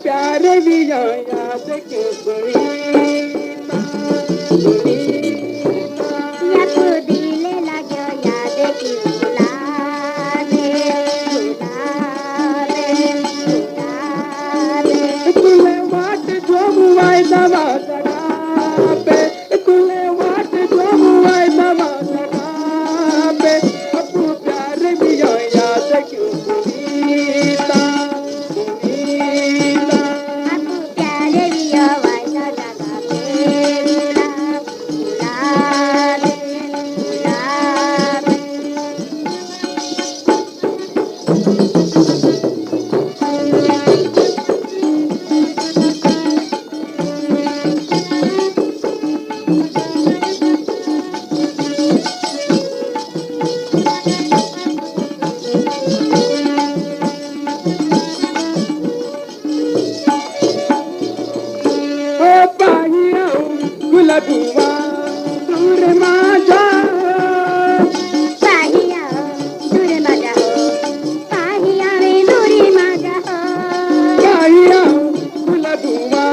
प्यार भी याद क्यों सुनीता सुनीता या तो दिले लाग्यो याद की गुलाबे गुलाबे गुलाबे तुले वाट जो मुआय दवा जगा पे तुले वाट जो मुआय दवा जगा पे अपू प्यार भी याद क्यों सुनीता सुनीता आपू प्यारे वियो वायदा लगा पे गुलाब गुलाबे गुलाबे ओ पाहिया गुलाबुवा दूर माझा पाहिया दूर माझा हो पाहिया रे दूरी माझा हो पाहिया गुलाबुवा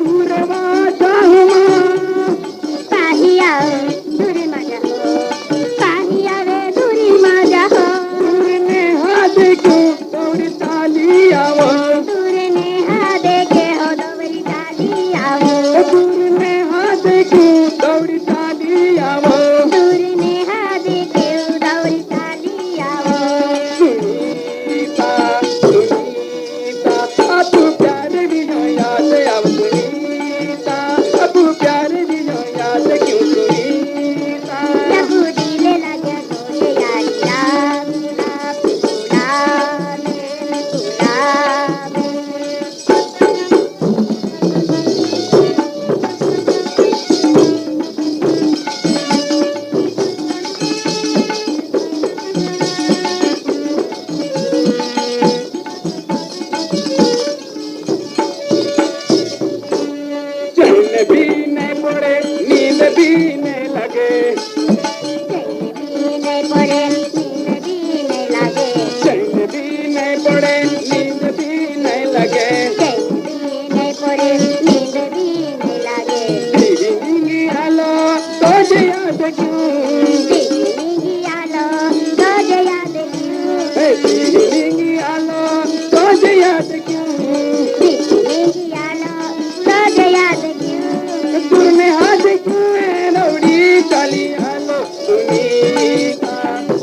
दूर माझा पाहिया दूर माझा हो पाहिया रे दूरी माझा हो दूरने हात क्यों दौड़ चाली आवो दूरने हा देखे हो दौरी चाली आवो दूरने हात क्यों दौड़ चाली आवो दूरने हा देखे हो दौरी चाली आवो सुनीता सुनीता अब प्यार भी हो याद अब सुनीता अब प्यार भी हो याद क्यों सुनीता जब दिले लगे तोरे यारी राम गुलाब गुलाबे गुलाबे चैन भी नहीं पड़े नींद भी नहीं लगे चैन भी नहीं पड़े नींद भी नहीं लागे चैन भी नहीं पड़े नींद भी नहीं लगे चैन भी नहीं पड़े नींद भी नहीं लागे नींगी आलो तो याद क्यों नींगी आलो रोज याद क्यों नींगी आलो तो याद क्यों नींगी आलो रोज याद क्यों दूर में हाथ क्यों है दौड़ी चली आलो सुनीता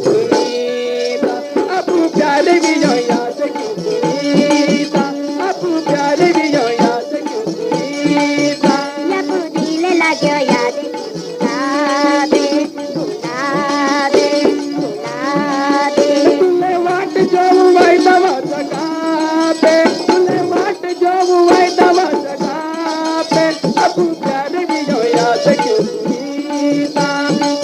सुनीता अब प्यार भी जो याद क्यों सुनीता अब प्यार भी जो याद क्यों सुनीता जब दिल लाग्यो याद गुलाबे गुलाबे गुलाबे तुले वाट जो वाई दवा जगा पे तुले वाट जो वाई दवा जगा पे अब प्यार भी जो याद क्यों सुनीता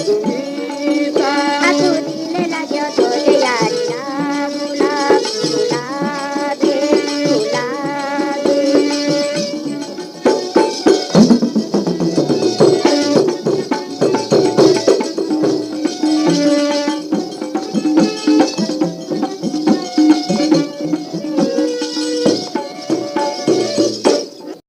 सुनीता आपू दिल लाग्यो तोरे यारी राम गुलाब गुलाबे गुलाबे